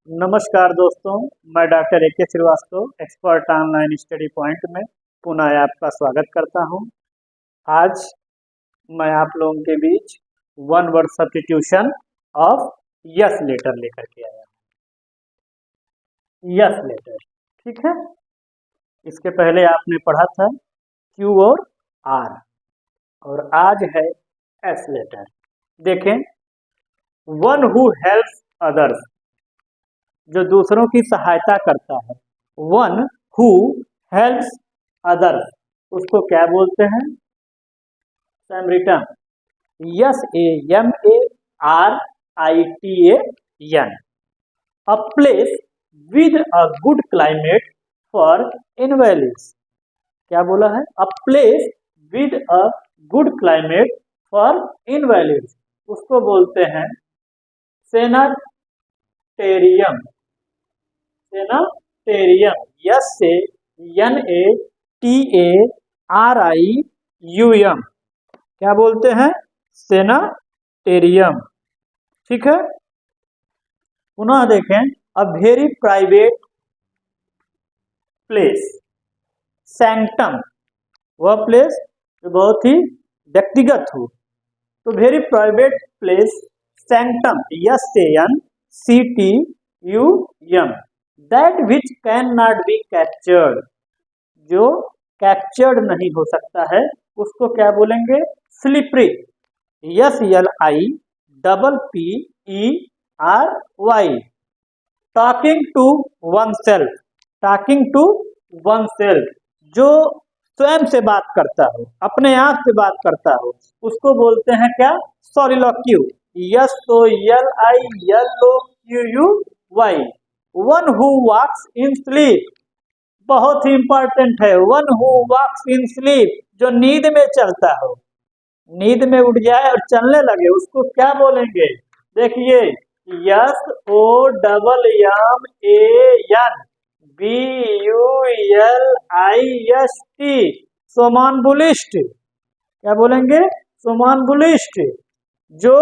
नमस्कार दोस्तों, मैं doctor A K Srivastava expert online study point में पुनः आपका स्वागत करता हूं। आज मैं आप लोगों के बीच one word substitution of S letter लेकर के आया हूं। यस लेटर, ठीक है। इसके पहले आपने पढ़ा था क्यू और आर, और आज है एस लेटर। देखें, वन हु हेल्प्स अदर्स, जो दूसरों की सहायता करता है। वन हु हेल्प्स अदर्स, उसको क्या बोलते हैं? Samaritan. SAMARITAN। A place with a good climate for invalids. क्या बोला है? A place with a good climate for invalids, उसको बोलते हैं सेनाटेरियम। सेनाटेरियम, SANATARIUM, क्या बोलते हैं? सेनाटेरियम, ठीक है। पुनः देखें, a very private place, sanctum, वह प्लेस जो बहुत ही व्यक्तिगत हो। तो very private place sanctum, SANCTUM, that which can not be captured, जो कैप्चर्ड नहीं हो सकता है, उसको क्या बोलेंगे? Slippery. SLIPPERY। Talking to oneself, talking to oneself, जो स्वयं से बात करता हो, अपने आप से बात करता हो, उसको बोलते हैं क्या? Soliloquy. SOLILOQUY। One who walks in sleep, बहुत ही इंपॉर्टेंट है। One who walks in sleep, जो नींद में चलता हो, नींद में उठ जाए और चलने लगे, उसको क्या बोलेंगे? देखिए, SOMMANBULIST, सोमानबुलिस्ट। क्या बोलेंगे? सोमानबुलिस्ट, जो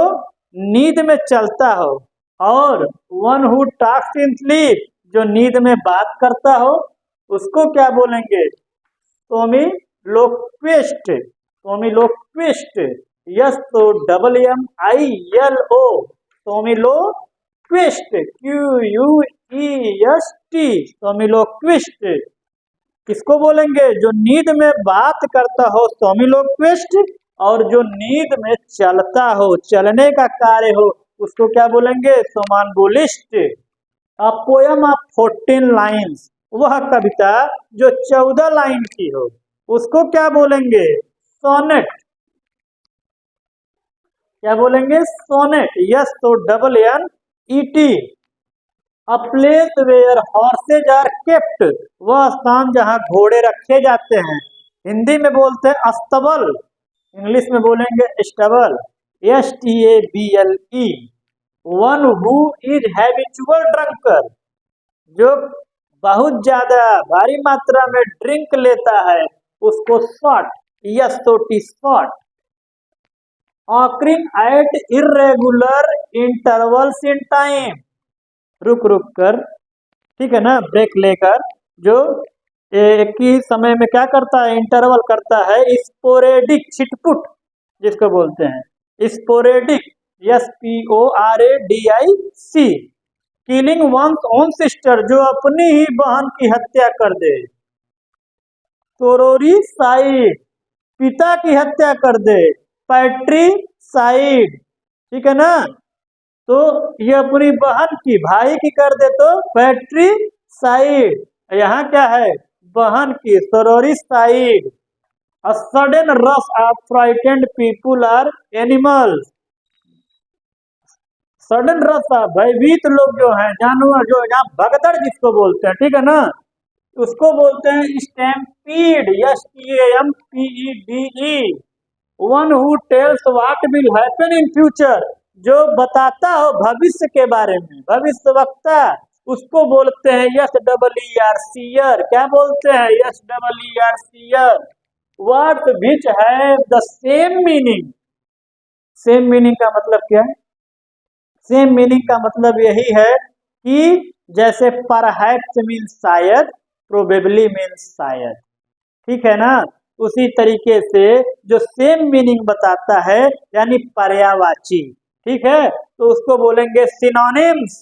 नींद में चलता हो। और one who talks in sleep, जो नींद में बात करता हो, उसको क्या बोलेंगे? सोमिलोक्विस्ट। सोमिलोक्विस्ट, SOMMILO, सोमिलोक्विस्ट, QUEST, सोमिलोक्विस्ट। किसको बोलेंगे? जो नींद में बात करता हो, सोमिलोक्विस्ट। और जो नींद में चलता हो, चलने का कार्य हो, उसको क्या बोलेंगे? सोमानबुलिस्ट। अ पोयम ऑफ 14 लाइन्स, वह कविता जो 14 लाइन की हो, उसको क्या बोलेंगे? सोनेट। क्या बोलेंगे? Sonnet. SONNET। A place where horses are kept, वह स्थान जहां घोड़े रखे जाते हैं। हिंदी में बोलते हैं अस्तबल, इंग्लिश में बोलेंगे stubble. STABLE। One who is habitual drunker, जो बहुत ज्यादा भारी मात्रा में ड्रिंक लेता है, उसको shot, SOT, shot. Occurring at irregular intervals in time, रुक रुक कर, ठीक है ना, ब्रेक लेकर, जो एक ही समय में क्या करता है? इंटरवल करता है। स्पोरेडिक, छिटपुट जिसको बोलते हैं, sporadic, SPORADIC। Killing one's own sister, जो अपनी ही बहन की हत्या कर दे। सोरोरिसाइड, पिता की हत्या कर दे। पैट्रिसाइड, ठीक है ना, तो ये अपनी बहन की, भाई की कर दे तो पैट्रिसाइड। यहाँ क्या है? बहन की, sororicide. A sudden rush of frightened people or animals, sudden rush of, भयभीत लोग जो हैं, जानवर जो, यहाँ भगदड़ जिसको बोलते हैं, ठीक है ना, उसको बोलते हैं stampede, STAMPEDE। One who tells what will happen in future, जो बताता हो भविष्य के बारे में, भविष्य वक्ता, उसको बोलते हैं SEER। क्या बोलते हैं? SEER। Word which have the same meaning. Same meaning का मतलब क्या है? सेम मीनिंग का मतलब यही है कि जैसे परहैप्स मीन्स शायद, प्रोबेबली मीन्स शायद, ठीक है ना। उसी तरीके से जो सेम मीनिंग बताता है यानी पर्यायवाची, ठीक है, तो उसको बोलेंगे synonyms.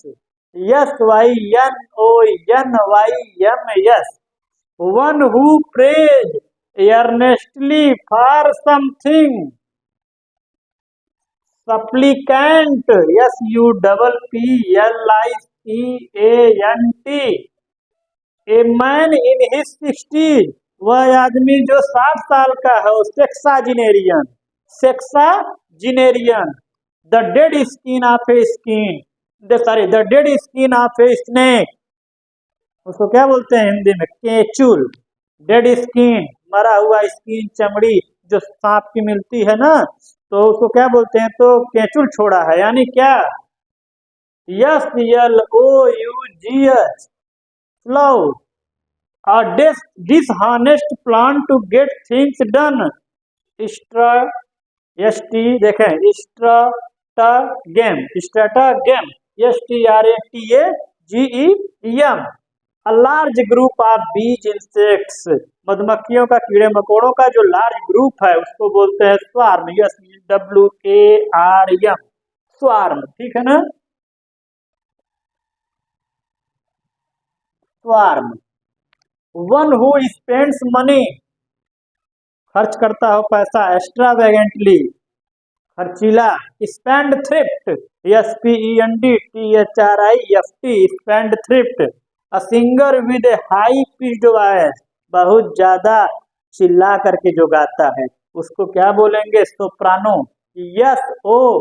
S Y N O N Y M S, one who prays earnestly for something, supplicant, S U P L I C A N T, a man in his 60, वह आदमी जो 60 साल का है, sexagenarian, sexagenarian, the dead skin of a skin, sorry the dead skin of a snake, उसको क्या बोलते हैं हिंदी में, केचुल, डेड स्किन, मरा हुआ स्किन, चमड़ी जो सांप की मिलती है ना, तो उसको क्या बोलते हैं, तो केचुल छोड़ा है, यानी क्या, S L O U G H, flow, a dishonest plan to get things done, देखें, स्ट्रेटागेम, STRATAGEM, a large group of bees insects, मधुमक्खियों का, कीड़े मकोड़ों का जो लार्ज ग्रुप है उसको बोलते हैं स्वार्म, SWARM, स्वार्म, ठीक है ना, swarm. One who spends money, खर्च करता हो पैसा, एक्स्ट्रावेगेंटली, खर्चीला, spend thrift, SPENDTHRIFT, spend thrift, a singer with high pitched voice, बहुत ज्यादा चिल्ला करके जो गाता है उसको क्या बोलेंगे, soprano, SOPRANO,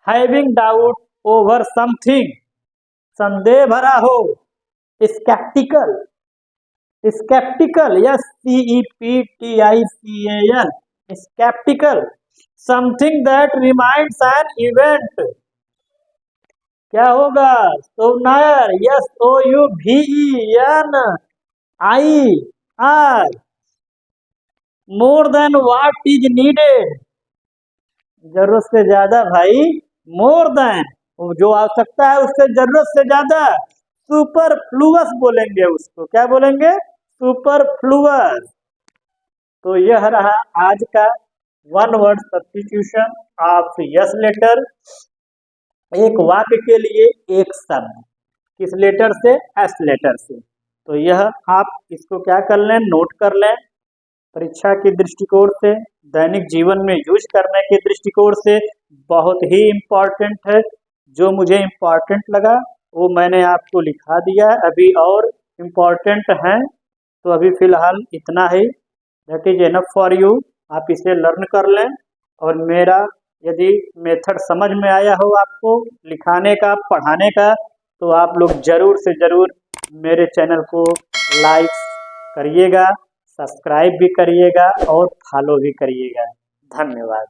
having doubt over something, संदेह भरा हो, sceptical, sceptical, SCEPTICAL, sceptical, something that reminds an event, क्या होगा, souvenir, SOUVENIR, more than what is needed, जरूरत से ज्यादा भाई, मोर देन, जो आवश्यकता है उससे जरूरत से ज्यादा, सुपरफ्लुअस बोलेंगे उसको, क्या बोलेंगे, सुपरफ्लुअस। तो यह रहा आज का one word substitution of S letter, एक वाक्य के लिए एक शब्द, किस लेटर से, एस लेटर से। तो यह आप इसको क्या कर लें, नोट कर लें, परीक्षा के दृष्टिकोण से, दैनिक जीवन में यूज करने के दृष्टिकोण से बहुत ही इम्पोर्टेंट है। जो मुझे इम्पोर्टेंट लगा वो मैंने आपको लिखा दिया है, अभी और इम्पोर्टेंट हैं तो अभी फिलहाल इतना ही, that is enough for you, आप इसे लर्न कर लें। और मेरा यदि मेथड समझ में आया हो आपको लिखाने का, पढ़ाने का, तो आप लोग जरूर से जरूर मेरे चैनल को लाइक करिएगा, सब्सक्राइब भी करिएगा और फॉलो भी करिएगा। धन्यवाद।